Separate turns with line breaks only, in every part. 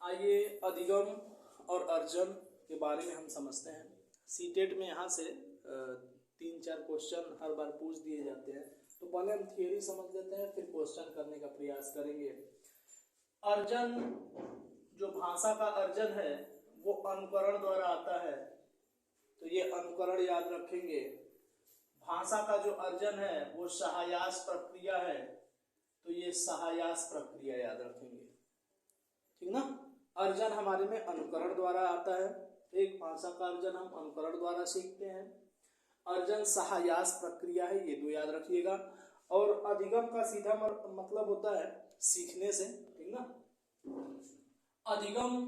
आइए अधिगम और अर्जन के बारे में हम समझते हैं। सीटेट में यहाँ से 3-4 क्वेश्चन हर बार पूछ दिए जाते हैं, तो पहले हम थियरी समझ लेते हैं, फिर क्वेश्चन करने का प्रयास करेंगे। अर्जन, जो भाषा का अर्जन है वो अनुकरण द्वारा आता है, तो ये अनुकरण याद रखेंगे। भाषा का जो अर्जन है वो सहायास प्रक्रिया है, तो ये सहायास प्रक्रिया याद रखेंगे, ठीक ना। अर्जन हमारे में अनुकरण द्वारा आता है, एक भाषा का अर्जन हम अनुकरण द्वारा सीखते हैं। अर्जन सहायास प्रक्रिया है, ये दो याद रखिएगा। और अधिगम का सीधा मतलब होता है सीखने से, ठीक ना। अधिगम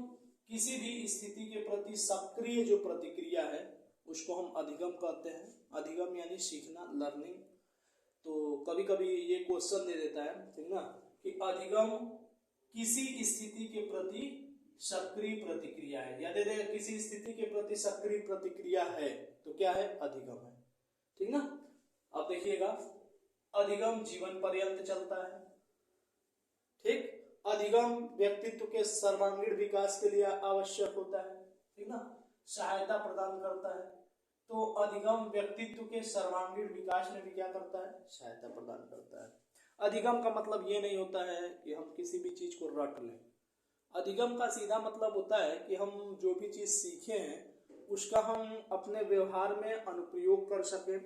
किसी भी स्थिति के प्रति सक्रिय जो प्रतिक्रिया है उसको हम अधिगम कहते हैं। अधिगम यानी सीखना, लर्निंग। तो कभी कभी ये क्वेश्चन दे देता है, ठीक ना, कि अधिगम किसी स्थिति के प्रति सक्रिय प्रतिक्रिया है, या दे देगा किसी स्थिति के प्रति सक्रिय प्रतिक्रिया है, तो क्या है, अधिगम है, ठीक ना। अब देखिएगा, अधिगम जीवन पर्यंत चलता है, ठीक। अधिगम व्यक्तित्व के सर्वांगीण विकास के लिए आवश्यक होता है, ठीक ना, सहायता प्रदान करता है। तो अधिगम व्यक्तित्व के सर्वांगीण विकास में भी क्या करता है, सहायता प्रदान करता है। अधिगम का मतलब ये नहीं होता है कि हम किसी भी चीज को रट लें। अधिगम का सीधा मतलब होता है कि हम जो भी चीज सीखे हैं उसका हम अपने व्यवहार में अनुप्रयोग कर सकें।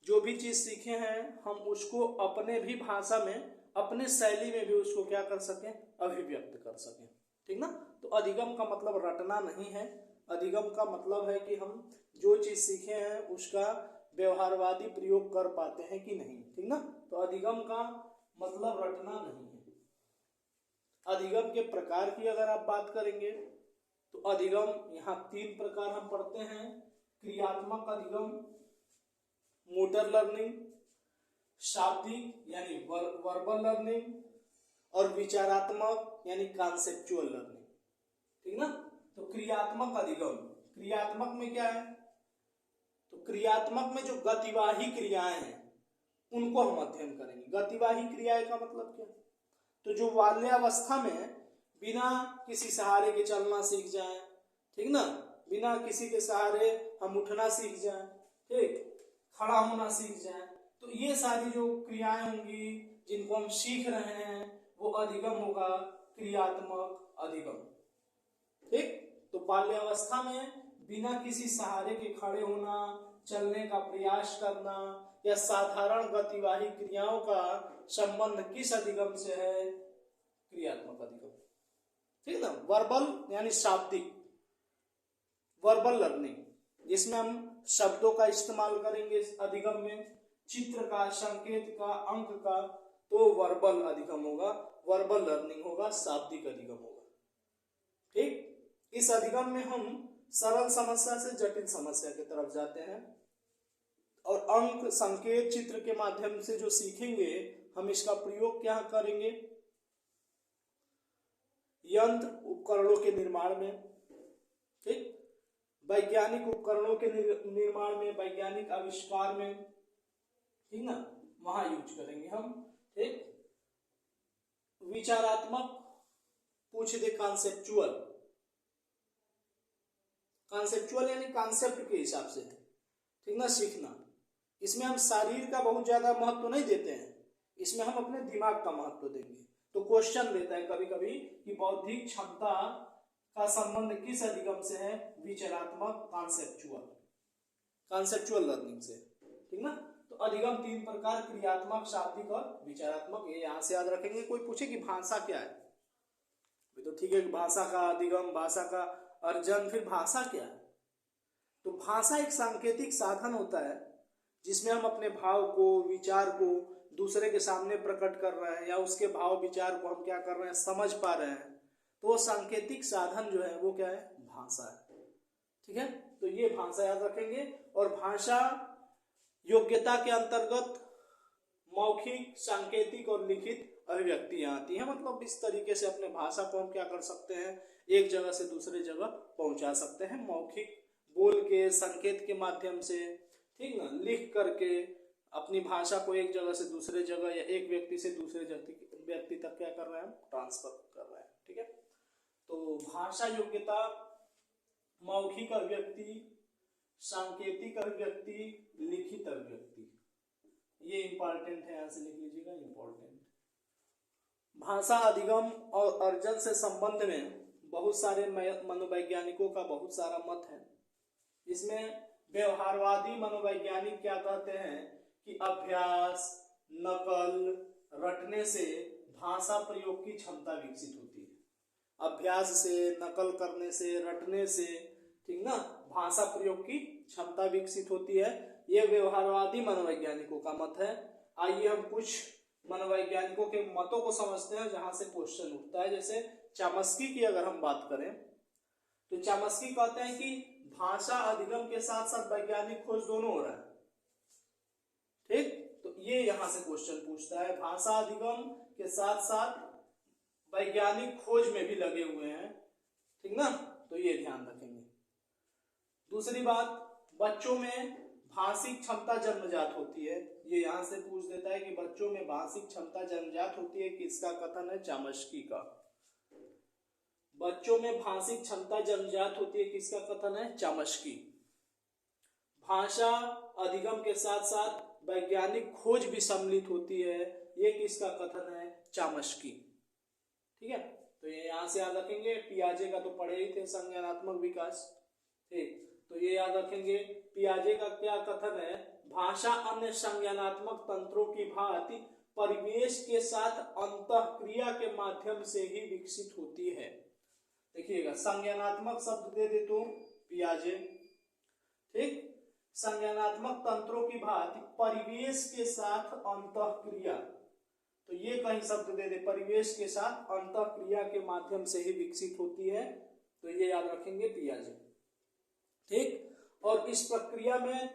जो भी चीज सीखे हैं हम उसको अपने भी भाषा में, अपने शैली में भी उसको क्या कर सकें, अभिव्यक्त कर सकें, ठीक ना। तो अधिगम का मतलब रटना नहीं है। अधिगम का मतलब है कि हम जो चीज सीखे हैं उसका व्यवहारवादी प्रयोग कर पाते हैं कि नहीं, ठीक ना। तो अधिगम का मतलब रटना नहीं है। अधिगम के प्रकार की अगर आप बात करेंगे तो अधिगम यहाँ 3 प्रकार हम पढ़ते हैं। क्रियात्मक अधिगम, मोटर लर्निंग, शाब्दिक यानी वर्बल लर्निंग, और विचारात्मक यानी कॉन्सेप्चुअल लर्निंग, ठीक ना। तो क्रियात्मक अधिगम, क्रियात्मक में क्या है, तो क्रियात्मक में जो गतिवाही क्रियाएं हैं उनको हम अध्ययन करेंगे। गतिवाही क्रियाएं का मतलब क्या, तो जो बाल्यावस्था में बिना किसी सहारे के चलना सीख जाए, ठीक ना, बिना किसी के सहारे हम उठना सीख जाए, ठीक, खड़ा होना सीख जाए, तो ये सारी जो क्रियाएं होंगी जिनको हम सीख रहे हैं वो अधिगम होगा, क्रियात्मक अधिगम, ठीक। तो बाल्यावस्था में बिना किसी सहारे के खड़े होना, चलने का प्रयास करना, या साधारण गतिवाही क्रियाओं का संबंध किस अधिगम से है, क्रियात्मक अधिगम, ठीक ना। वर्बल यानी शाब्दिक, वर्बल लर्निंग, जिसमें हम शब्दों का इस्तेमाल करेंगे इस अधिगम में, चित्र का, संकेत का, अंक का, तो वर्बल अधिगम होगा, वर्बल लर्निंग होगा, शाब्दिक अधिगम होगा, ठीक। इस अधिगम में हम सरल समस्या से जटिल समस्या की तरफ जाते हैं, और अंक, संकेत, चित्र के माध्यम से जो सीखेंगे हम इसका प्रयोग क्या करेंगे, यंत्र उपकरणों के निर्माण में, ठीक, वैज्ञानिक उपकरणों के निर्माण में, वैज्ञानिक आविष्कार में, ठीक ना, वहां यूज करेंगे हम, ठीक। विचारात्मक पूछ दे, कॉन्सेप्चुअल, कॉन्सेप्चुअल यानी कॉन्सेप्ट के हिसाब से, ठीक ना, सीखना। इसमें हम शरीर का बहुत ज्यादा महत्व नहीं देते हैं, इसमें हम अपने दिमाग का महत्व देंगे। तो क्वेश्चन देता है कभी कभी कि बौद्धिक क्षमता का संबंध किस अधिगम से है, विचारात्मक, कॉन्सेप्चुअल, कॉन्सेप्चुअल लर्निंग से, ठीक ना। तो अधिगम 3 प्रकार, क्रियात्मक, शाब्दिक और विचारात्मक, ये यहां से याद रखेंगे। कोई पूछे कि भाषा क्या है, तो ठीक है, भाषा का अधिगम, भाषा का अर्जन, फिर भाषा क्या है, तो भाषा एक सांकेतिक साधन होता है जिसमें हम अपने भाव को, विचार को दूसरे के सामने प्रकट कर रहे हैं, या उसके भाव विचार को हम क्या कर रहे हैं, समझ पा रहे हैं, तो वो सांकेतिक साधन जो है वो क्या है, भाषा है, ठीक है। तो ये भाषा याद रखेंगे। और भाषा योग्यता के अंतर्गत मौखिक, सांकेतिक और लिखित अभिव्यक्तियां आती हैं। मतलब इस तरीके से अपने भाषा को हम क्या कर सकते हैं, एक जगह से दूसरे जगह पहुंचा सकते हैं, मौखिक बोल के, संकेत के माध्यम से, ठीक ना, लिख करके अपनी भाषा को एक जगह से दूसरे जगह या एक व्यक्ति से दूसरे व्यक्ति तक क्या कर रहे हैं, ट्रांसफर कर रहे हैं, ठीक है। तो भाषा योग्यता मौखिक अभिव्यक्ति, सांकेतिक अभिव्यक्ति, लिखित अभिव्यक्ति, ये इंपॉर्टेंट है, यहां से लिख लीजिएगा इंपॉर्टेंट। भाषा अधिगम और अर्जन से संबंध में बहुत सारे मनोवैज्ञानिकों का बहुत सारा मत है। इसमें व्यवहारवादी मनोवैज्ञानिक क्या कहते हैं कि अभ्यास, नकल, रटने से भाषा प्रयोग की क्षमता विकसित होती है। अभ्यास से, नकल करने से, रटने से, ठीक ना, भाषा प्रयोग की क्षमता विकसित होती है। यह व्यवहारवादी मनोवैज्ञानिकों का मत है। आइए हम कुछ मनोवैज्ञानिकों के मतों को समझते हैं जहां से क्वेश्चन उठता है। जैसे चामस्की की अगर हम बात करें तो चामस्की कहते हैं कि भाषा अधिगम के साथ साथ वैज्ञानिक खोज दोनों हो रहा है। ठीक, तो ये यहां से क्वेश्चन पूछता है, भाषा अधिगम के साथ साथ वैज्ञानिक खोज में भी लगे हुए हैं, ठीक ना, तो ये ध्यान रखेंगे। दूसरी बात, बच्चों में भाषिक क्षमता जन्मजात होती है। ये यहां से पूछ देता है कि बच्चों में भाषिक क्षमता जन्मजात होती है, किसका कथन है? चामस्की का। बच्चों में भाषिक क्षमता जन्मजात होती है, किसका कथन है? चामस्की। भाषा अधिगम के साथ साथ वैज्ञानिक खोज भी सम्मिलित होती है, ये किसका कथन है? चामस्की। ठीक है, तो ये यहां से याद रखेंगे। पियाजे का तो पढ़े ही थे, संज्ञानात्मक विकास। ठीक, तो ये याद रखेंगे। पियाजे का क्या कथन है? भाषा अन्य संज्ञानात्मक तंत्रों की भांति परिवेश के साथ अंतःक्रिया के माध्यम से ही विकसित होती है। देखिएगा, संज्ञानात्मक शब्द दे दे तो पियाजे, ठीक, संज्ञानात्मक तंत्रों की भांति परिवेश के साथ अंतःक्रिया, तो ये कहीं शब्द दे दे, परिवेश के साथ अंतःक्रिया के माध्यम से ही विकसित होती है, तो ये याद रखेंगे पियाजे। ठीक, और इस प्रक्रिया में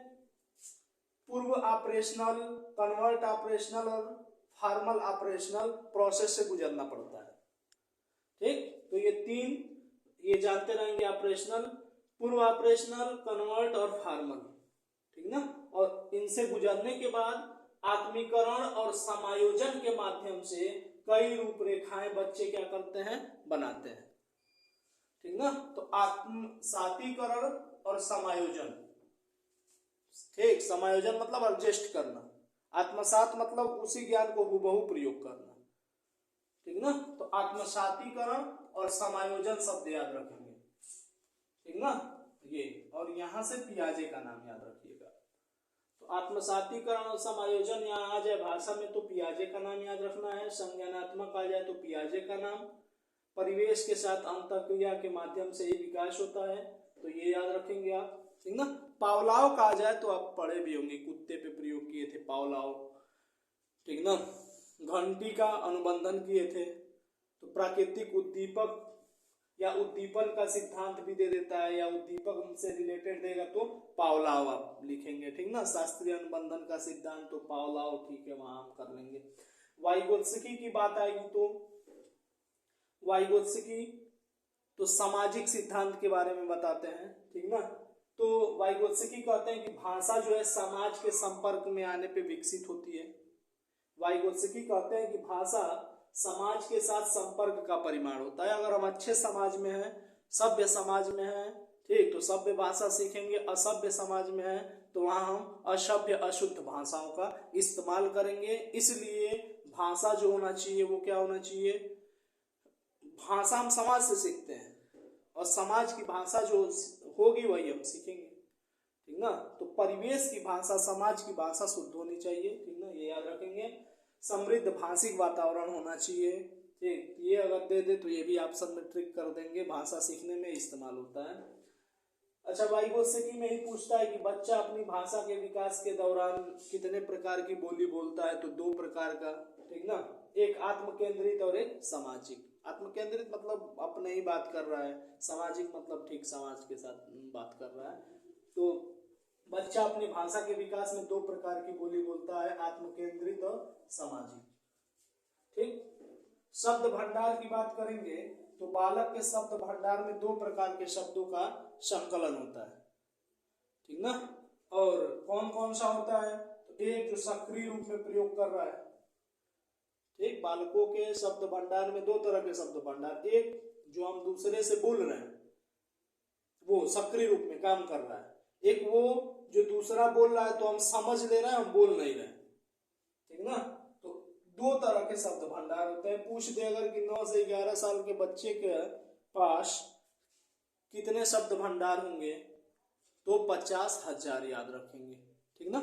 पूर्व ऑपरेशनल, कन्वर्ट ऑपरेशनल और फॉर्मल ऑपरेशनल प्रोसेस से गुजरना पड़ता है। ठीक, तो ये तीन ये जानते रहेंगे, ऑपरेशनल, पूर्व ऑपरेशनल, कन्वर्ट और फॉर्मल, ठीक ना, और इनसे गुजरने के बाद आत्मीकरण और समायोजन के माध्यम से कई रूपरेखाएं बच्चे क्या करते हैं? बनाते हैं, ठीक ना। तो आत्मसातीकरण और समायोजन, ठीक, समायोजन मतलब एडजस्ट करना, आत्मसात मतलब उसी ज्ञान को हुबहू प्रयोग करना, ठीक ना। तो आत्मसातीकरण और समायोजन शब्द याद रखेंगे, ठीक ना, ये, और यहां से पियाजे का नाम याद रखिएगा। तो आत्मसातीकरण और समायोजन यहाँ आ जाए भाषा में तो पियाजे का नाम याद रखना है, संज्ञानात्मक आ जाए तो पियाजे का नाम, परिवेश के साथ अंतःक्रिया के माध्यम से ही विकास होता है, तो ये याद रखेंगे आप, ठीक ना। पावलाव का आ जाए तो आप पढ़े भी होंगे, कुत्ते पे प्रयोग किए थे पावलाव, ठीक ना। घंटी का अनुबंधन किए थे, तो प्राकृतिक उद्दीपक या उद्दीपन का सिद्धांत भी दे देता है, या उद्दीपक से रिलेटेड देगा तो पावलाव आप लिखेंगे, ठीक ना। शास्त्रीय अनुबंधन का सिद्धांत तो पावलाव, ठीक है, वहां हम कर लेंगे। वाइगोत्स्की की बात आएगी तो वाइगोत्स्की तो सामाजिक सिद्धांत के बारे में बताते हैं, ठीक ना। तो वाइगोत्स्की कहते हैं कि भाषा जो है समाज के संपर्क में आने पे विकसित होती है। वाइगोत्स्की कहते हैं कि भाषा समाज के साथ संपर्क का परिमाण होता है। अगर हम अच्छे समाज में हैं, सभ्य समाज में हैं, ठीक, तो सभ्य भाषा सीखेंगे। असभ्य समाज में है तो वहां हम असभ्य अशुद्ध भाषाओं का इस्तेमाल करेंगे। इसलिए भाषा जो होना चाहिए वो क्या होना चाहिए? भाषा हम समाज से सीखते हैं और समाज की भाषा जो होगी वही हम सीखेंगे, ठीक ना। तो परिवेश की भाषा, समाज की भाषा शुद्ध होनी चाहिए, ठीक ना, ये याद रखेंगे। समृद्ध भाषिक वातावरण होना चाहिए, ठीक, ये अगर दे दे तो ये भी आप सब में ट्रिक कर देंगे, भाषा सीखने में इस्तेमाल होता है। अच्छा, वाइगोत्स्की में ही पूछता है कि बच्चा अपनी भाषा के विकास के दौरान कितने प्रकार की बोली बोलता है? तो 2 प्रकार का, ठीक ना, एक आत्म केंद्रित और एक सामाजिक। आत्म केंद्रित मतलब अपने ही बात कर रहा है, सामाजिक मतलब ठीक समाज के साथ बात कर रहा है। तो बच्चा अपनी भाषा के विकास में 2 प्रकार की बोली बोलता है, आत्म केंद्रित और सामाजिक, ठीक। शब्द भंडार की बात करेंगे तो बालक के शब्द भंडार में 2 प्रकार के शब्दों का संकलन होता है, ठीक ना। और कौन कौन सा होता है? तो एक जो सक्रिय रूप में प्रयोग कर रहा है, ठीक, बालकों के शब्द भंडार में 2 तरह के शब्द भंडार, एक जो हम दूसरे से बोल रहे हैं वो सक्रिय रूप में काम कर रहा है, एक वो जो दूसरा बोल रहा है तो हम समझ ले रहे हैं, हम बोल नहीं रहे, ठीक ना। तो दो तरह के शब्द भंडार होते हैं। पूछ दे अगर कि 9 से 11 साल के बच्चे के पास कितने शब्द भंडार होंगे, तो 50,000 याद रखेंगे, ठीक ना।